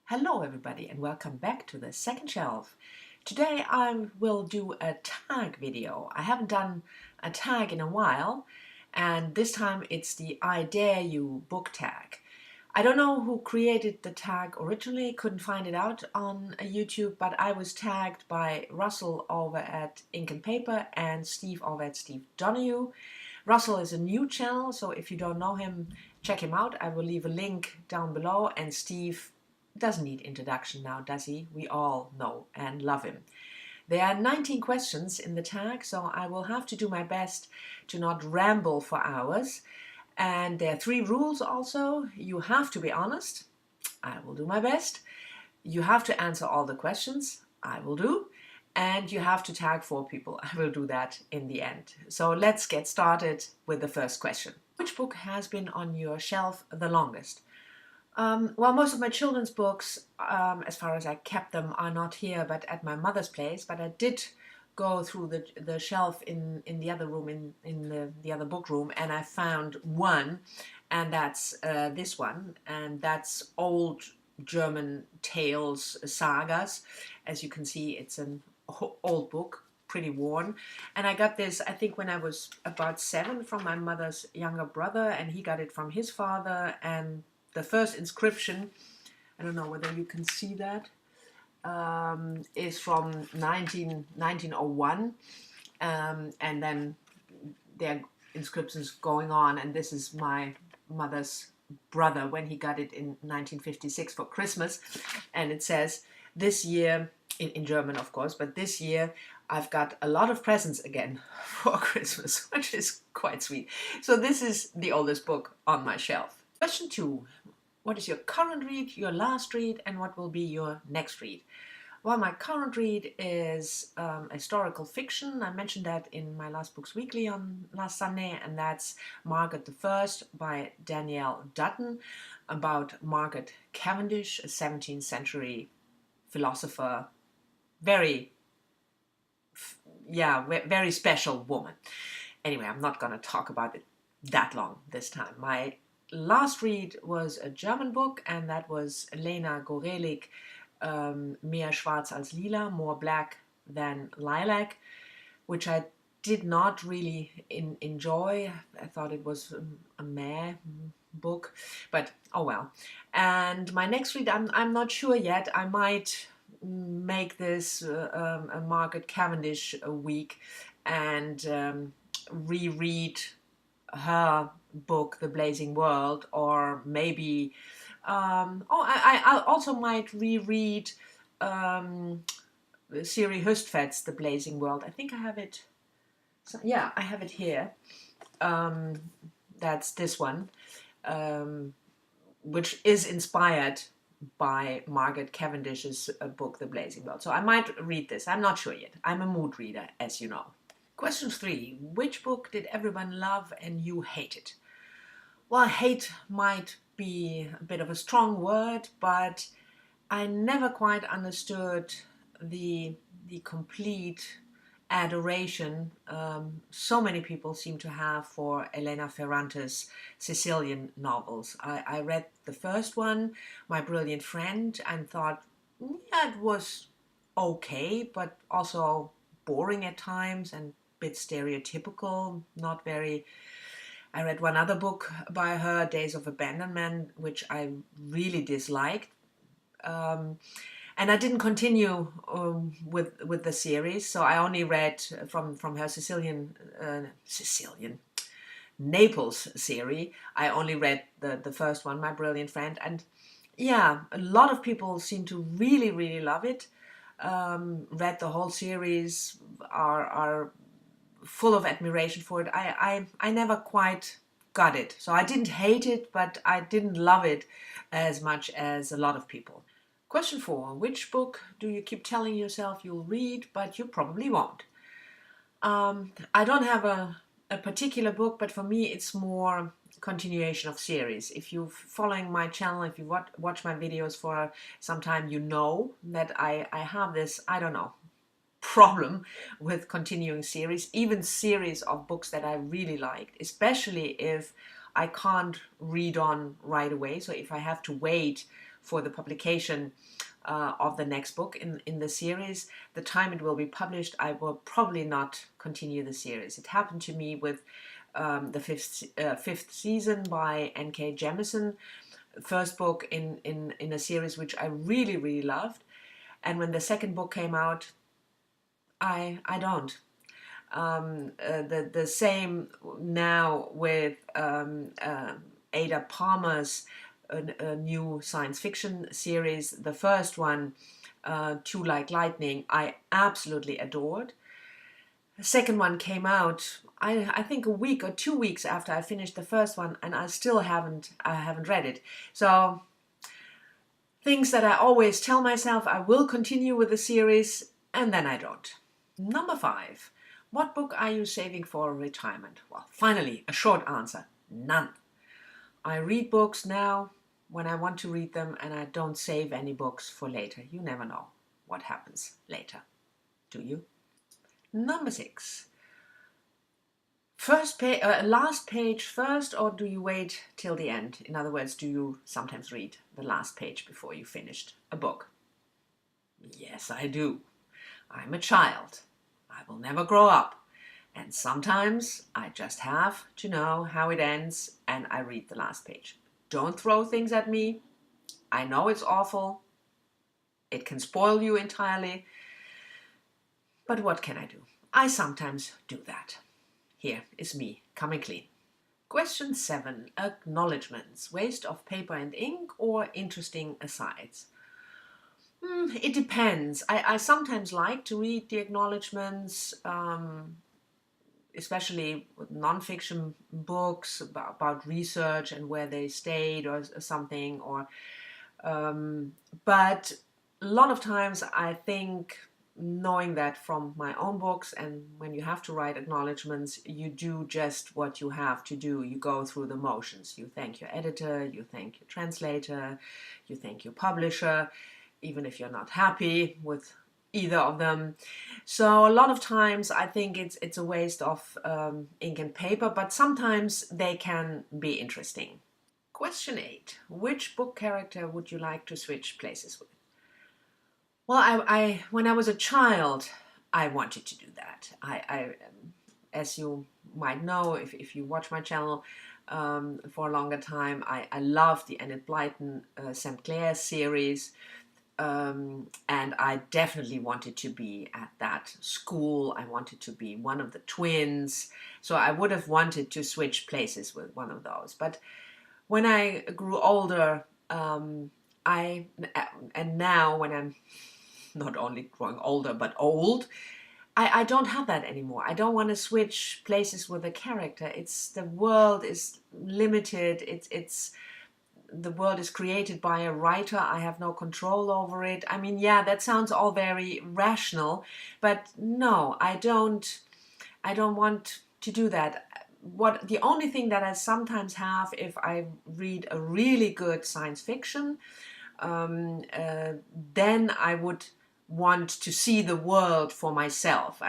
Hello everybody and welcome back to the second shelf. Today I will do a tag video. I haven't done a tag in a while, and this time it's the I Dare You book tag. I don't know who created the tag originally, couldn't find it out on YouTube, but I was tagged by Russell over at Ink and Paper and Steve over at Steve Donahue. Russell is a new channel, so if you don't know him, check him out. I will leave a link down below, and Steve doesn't need introduction now, does he? We all know and love him. There are 19 questions in the tag, so I will have to do my best to not ramble for hours. And there are 3 rules also. You have to be honest. I will do my best. You have to answer all the questions. I will do. And you have to tag 4 people. I will do that in the end. So let's get started with the first question. Which book has been on your shelf the longest? Well, most of my children's books, as far as I kept them, are not here, but at my mother's place. But I did go through the shelf in the other room, in the other book room, and I found one, and that's this one, and that's old German tales, sagas. As you can see, it's an old book, pretty worn, and I got this, I think, when I was about 7 from my mother's younger brother, and he got it from his father. And the first inscription, I don't know whether you can see that, is from 1901, and then there are inscriptions going on, and this is my mother's brother when he got it in 1956 for Christmas, and it says, this year, in German of course, but this year I've got a lot of presents again for Christmas, which is quite sweet. So this is the oldest book on my shelf. Question 2. What is your current read, your last read, and what will be your next read? Well, my current read is historical fiction. I mentioned that in my Last Books Weekly on last Sunday, and that's Margaret I by Danielle Dutton, about Margaret Cavendish, a 17th century philosopher, very special woman. Anyway, I'm not going to talk about it that long this time. My last read was a German book, and that was Lena Gorelik, Mehr Schwarz als Lila, More Black Than Lilac, which I did not really enjoy. I thought it was a meh book, but oh well. And my next read, I'm not sure yet. I might make this a Margaret Cavendish week and reread her book, The Blazing World, or maybe I also might reread Siri Hustvedt's The Blazing World. I think I have it. So, yeah, I have it here. That's this one, which is inspired by Margaret Cavendish's book, The Blazing World. So I might read this. I'm not sure yet. I'm a mood reader, as you know. Question 3. Which book did everyone love and you hated? Well, hate might be a bit of a strong word, but I never quite understood the complete adoration so many people seem to have for Elena Ferrante's Sicilian novels. I read the first one, My Brilliant Friend, and thought, yeah, it was okay, but also boring at times and a bit stereotypical, not very. I read one other book by her, Days of Abandonment, which I really disliked. And I didn't continue with the series, so I only read from her Naples series. I only read the first one, My Brilliant Friend, and yeah, a lot of people seem to really, really love it. Read the whole series, are full of admiration for it. I never quite got it, so I didn't hate it, but I didn't love it as much as a lot of people. Question 4. Which book do you keep telling yourself you'll read, but you probably won't? I don't have a particular book, but for me it's more continuation of series. If you're following my channel, if you watch my videos for some time, you know that I have this, I don't know, problem with continuing series, even series of books that I really liked, especially if I can't read on right away. So if I have to wait for the publication of the next book in the series. The time it will be published, I will probably not continue the series. It happened to me with the fifth season by N.K. Jemisin, first book in a series which I really, really loved. And when the second book came out, I don't. The same now with Ada Palmer's a new science fiction series. The first one, Two Like Lightning, I absolutely adored. The second one came out, I think a week or 2 weeks after I finished the first one, and I still haven't read it. So things that I always tell myself I will continue with the series, and then I don't. Number 5. What book are you saving for retirement? Well, finally, a short answer. None. I read books now when I want to read them, and I don't save any books for later. You never know what happens later. Do you? Number 6. Last page first, or do you wait till the end? In other words, do you sometimes read the last page before you finished a book? Yes, I do. I'm a child. I will never grow up. And sometimes I just have to know how it ends, and I read the last page. Don't throw things at me. I know it's awful. It can spoil you entirely. But what can I do? I sometimes do that. Here is me coming clean. Question 7. Acknowledgements. Waste of paper and ink or interesting asides? It depends. I sometimes like to read the acknowledgements, especially with non-fiction books about research and where they stayed or something. But a lot of times I think, knowing that from my own books, and when you have to write acknowledgements, you do just what you have to do. You go through the motions. You thank your editor, you thank your translator, you thank your publisher, even if you're not happy with either of them. So a lot of times I think it's a waste of ink and paper, but sometimes they can be interesting. Question 8. Which book character would you like to switch places with? Well, when I was a child, I wanted to do that. As you might know, if you watch my channel for a longer time, I love the Enid Blyton St. Clair series. And I definitely wanted to be at that school. I wanted to be one of the twins. So I would have wanted to switch places with one of those. But when I grew older, and now when I'm not only growing older but old, I don't have that anymore. I don't want to switch places with a character. The world is limited. The world is created by a writer. I have no control over it. I mean, yeah, that sounds all very rational, but no, I don't want to do that. The only thing that I sometimes have, if I read a really good science fiction, then I would want to see the world for myself.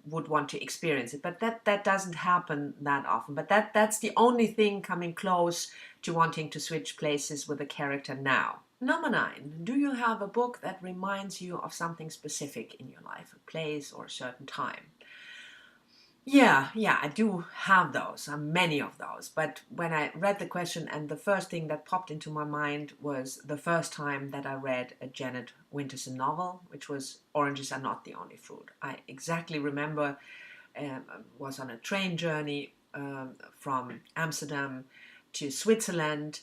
Would want to experience it, but that doesn't happen that often. But that's the only thing coming close to wanting to switch places with a character now. Number 9. Do you have a book that reminds you of something specific in your life, a place or a certain time? Yeah, I do have those, many of those. But when I read the question, and the first thing that popped into my mind was the first time that I read a Janet Winterson novel, which was Oranges Are Not the Only Fruit. I exactly remember was on a train journey from Amsterdam to Switzerland,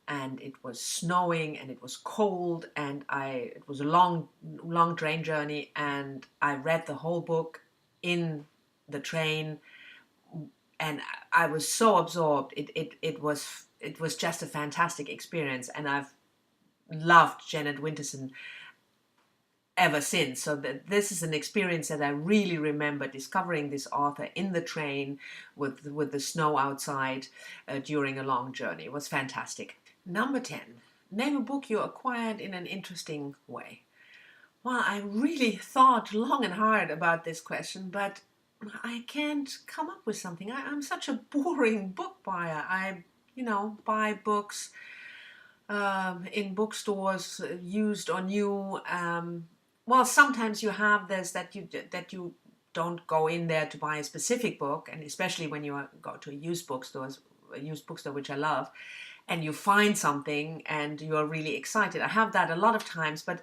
and it was snowing and it was cold, and it was a long train journey, and I read the whole book in the train, and I was so absorbed. It was just a fantastic experience, and I've loved Janet Winterson ever since. So this is an experience that I really remember, discovering this author in the train with the snow outside during a long journey. It was fantastic. Number 10. Name a book you acquired in an interesting way. Well, I really thought long and hard about this question, but I can't come up with something. I'm such a boring book buyer. I buy books in bookstores, used or new. Well, sometimes you have this that you don't go in there to buy a specific book, and especially when you go to a used bookstore, which I love, and you find something and you are really excited. I have that a lot of times, but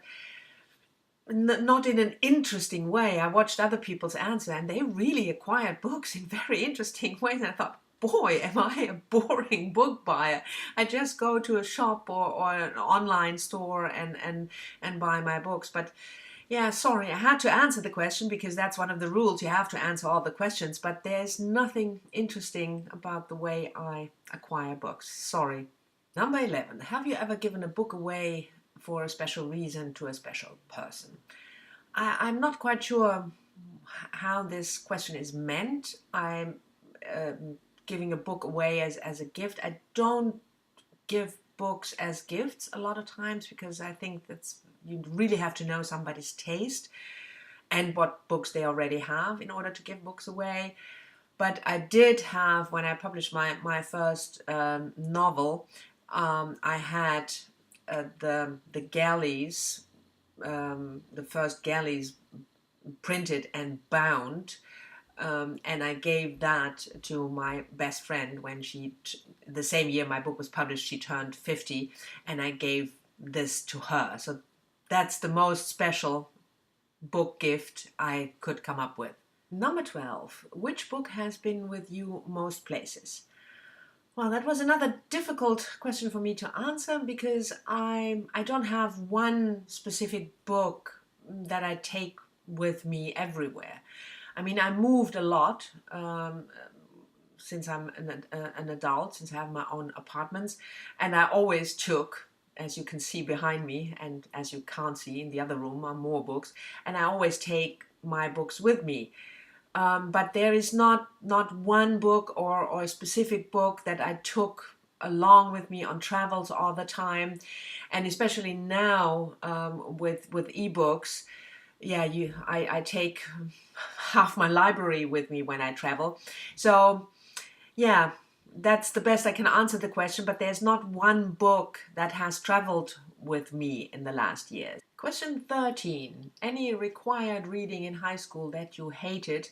not in an interesting way. I watched other people's answer, and they really acquired books in very interesting ways. And I thought, boy, am I a boring book buyer. I just go to a shop or an online store and buy my books. But yeah, sorry, I had to answer the question because that's one of the rules. You have to answer all the questions, but there's nothing interesting about the way I acquire books. Sorry. Number 11. Have you ever given a book away for a special reason to a special person? I'm not quite sure how this question is meant. I'm giving a book away as a gift. I don't give books as gifts a lot of times because I think you really have to know somebody's taste and what books they already have in order to give books away. But I did have, when I published my first novel, I had the galleys, the first galleys printed and bound, and I gave that to my best friend when the same year my book was published, she turned 50, and I gave this to her. So that's the most special book gift I could come up with. Number 12. Which book has been with you most places? Well, that was another difficult question for me to answer because I don't have one specific book that I take with me everywhere. I mean, I moved a lot since I'm an adult, since I have my own apartments, and I always took, as you can see behind me, and as you can't see in the other room, are more books, and I always take my books with me. But there is not one book or a specific book that I took along with me on travels all the time, and especially now with ebooks. Yeah, I take half my library with me when I travel. So yeah, that's the best I can answer the question, but there's not one book that has traveled with me in the last years. Question 13. Any required reading in high school that you hated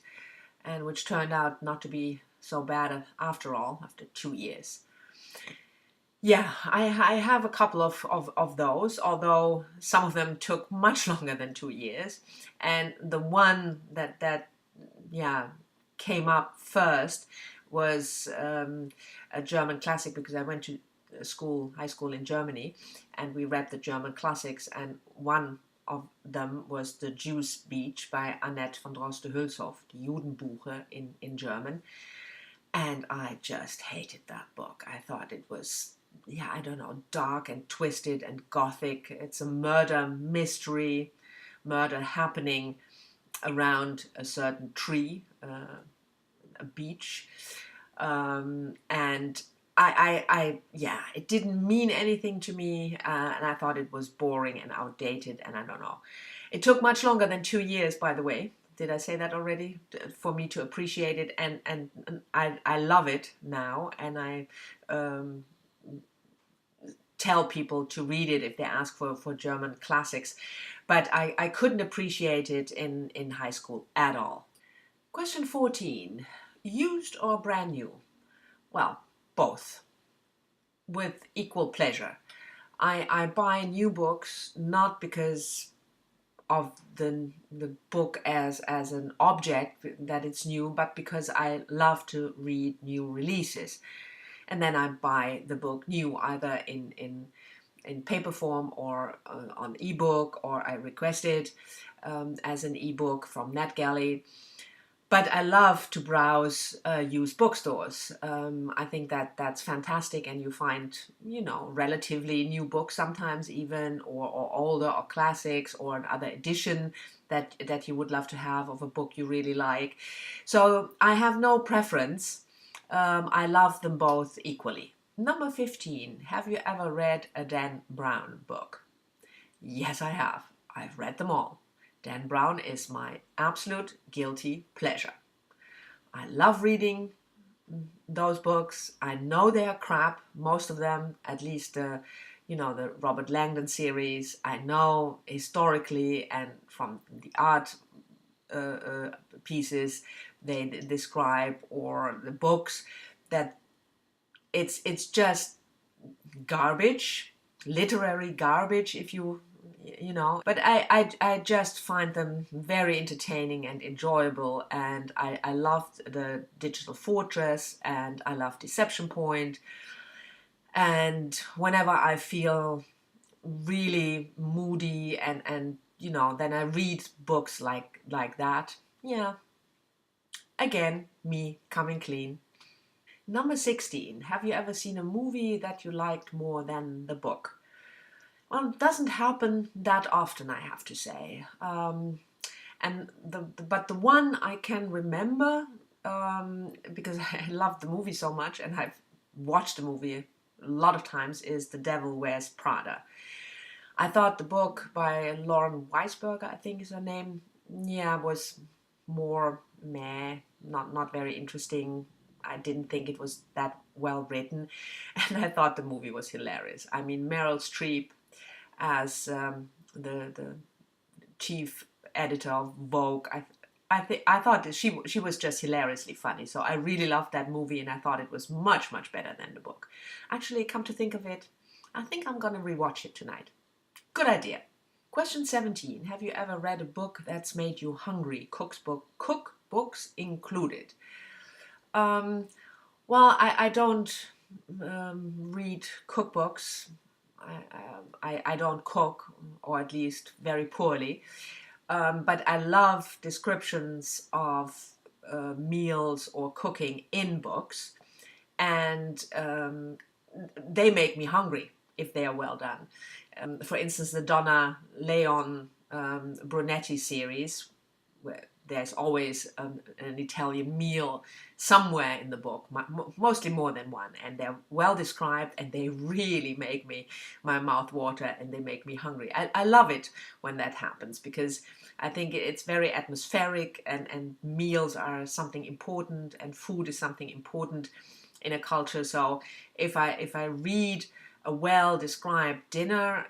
and which turned out not to be so bad after all, after 2 years? Yeah, I have a couple of those, although some of them took much longer than 2 years. And the one that yeah, came up first was a German classic, because I went to high school in Germany, and we read the German classics, and one of them was The Jew's Beach by Annette von Droste-Hülshoff, die Judenbuche in German. And I just hated that book. I thought it was, yeah, I don't know, dark and twisted and gothic. It's a murder mystery, murder happening around a certain tree, a beach. And yeah, it didn't mean anything to me, and I thought it was boring and outdated, and I don't know. It took much longer than 2 years, by the way. Did I say that already? For me to appreciate it, and I love it now, and I tell people to read it if they ask for German classics. But I couldn't appreciate it in high school at all. Question 14. Used or brand new? Well, both, with equal pleasure. I buy new books not because of the book as an object that it's new, but because I love to read new releases. And then I buy the book new, either in paper form or on ebook, or I request it as an ebook from NetGalley. But I love to browse used bookstores. I think that's fantastic, and you find, relatively new books sometimes even, or older, or classics, or another edition that you would love to have of a book you really like. So I have no preference. I love them both equally. Number 15. Have you ever read a Dan Brown book? Yes, I have. I've read them all. Dan Brown is my absolute guilty pleasure. I love reading those books. I know they are crap, most of them, at least you know, the Robert Langdon series. I know historically and from the art uh, uh, pieces they describe, or the books, that it's just garbage, literary garbage, if you know. But I just find them very entertaining and enjoyable, and I loved the Digital Fortress, and I love Deception Point. And whenever I feel really moody and you know, then I read books like that. Yeah, again, me coming clean. Number 16. Have you ever seen a movie that you liked more than the book? Well, it doesn't happen that often, I have to say. And but the one I can remember, because I love the movie so much and I've watched the movie a lot of times, is The Devil Wears Prada. I thought the book by Lauren Weisberger, I think is her name, yeah, was more meh, not very interesting. I didn't think it was that well written, and I thought the movie was hilarious. I mean, Meryl Streep as the chief editor of Vogue. I thought that she was just hilariously funny. So I really loved that movie, and I thought it was much better than the book. Actually, come to think of it, I think I'm gonna rewatch it tonight. Good idea. Question 17. Have you ever read a book that's made you hungry? Cookbooks included. Um, well, I don't read cookbooks. I don't cook, or at least very poorly. But I love descriptions of meals or cooking in books, and they make me hungry if they are well done. For instance, the Donna Leon Brunetti series, where there's always an Italian meal somewhere in the book, mostly more than one, and they're well described, and they really make my mouth water, and they make me hungry. I love it when that happens, because I think it's very atmospheric, and meals are something important, and food is something important in a culture. So if I read a well described dinner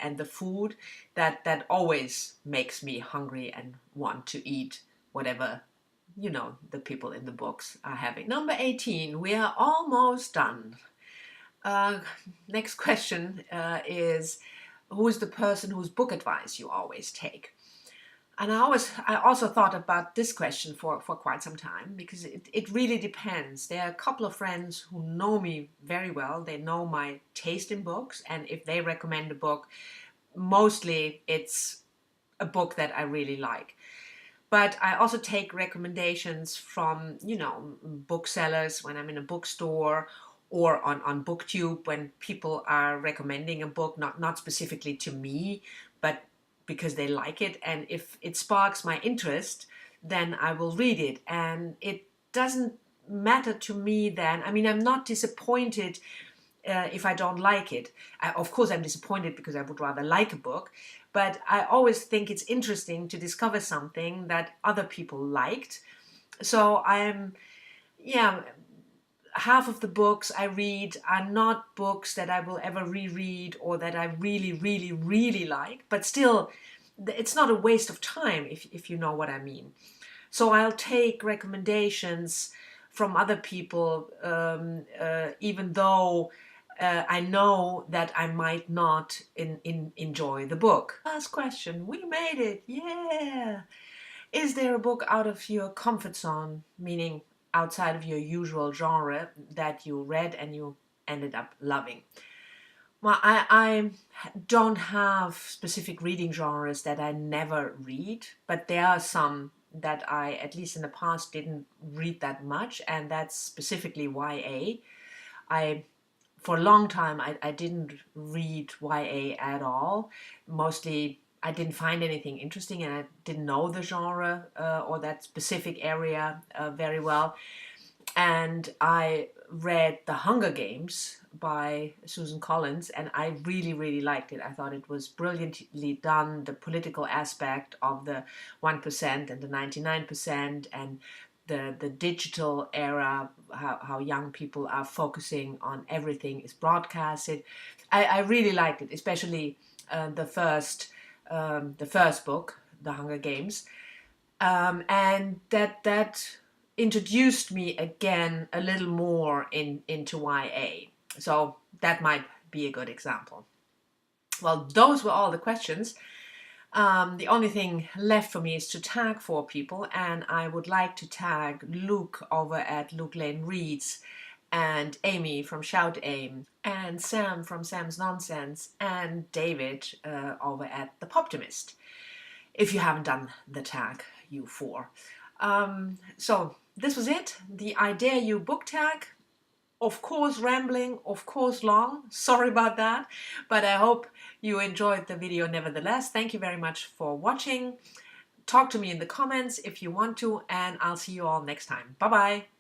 and the food, that always makes me hungry and want to eat whatever, you know, the people in the books are having. Number 18. We are almost done. uh, Next question is, who is the person whose book advice you always take? And I also thought about this question for quite some time, because it really depends. There are a couple of friends who know me very well. They know my taste in books, and if they recommend a book, mostly it's a book that I really like. But I also take recommendations from, you know, booksellers when I'm in a bookstore, or on BookTube when people are recommending a book, not specifically to me, but because they like it. And if it sparks my interest, then I will read it. And it doesn't matter to me then. I mean, I'm not disappointed if I don't like it. Of course, I'm disappointed because I would rather like a book, but I always think it's interesting to discover something that other people liked. So yeah, half of the books I read are not books that I will ever reread, or that I really like, but still, it's not a waste of time, if you know what I mean. So I'll take recommendations from other people, even though I know that I might not enjoy the book. Last question. We made it. Yeah. Is there a book out of your comfort zone, meaning outside of your usual genre, that you read and you ended up loving? Well, I don't have specific reading genres that I never read, but there are some that I, at least in the past, didn't read that much, and that's specifically YA. I For a long time, I didn't read YA at all. Mostly, I didn't find anything interesting, and I didn't know the genre or that specific area very well. And I read The Hunger Games by Susan Collins, and I really liked it. I thought it was brilliantly done. The political aspect of the 1% and the 99%, and the digital era, how young people are focusing on everything is broadcasted. I really liked it, especially the first book, The Hunger Games, and that introduced me again a little more into YA. So that might be a good example. Well, those were all the questions. The only thing left for me is to tag 4 people, and I would like to tag Luke over at Luke Lane Reads, and Amy from Shout Aim, and Sam from Sam's Nonsense, and David over at The Poptimist. If you haven't done the tag, you 4. So this was it, the I Dare You book tag. Of course rambling, of course long, sorry about that, but I hope you enjoyed the video nevertheless. Thank you very much for watching. Talk to me in the comments if you want to, and I'll see you all next time. Bye bye.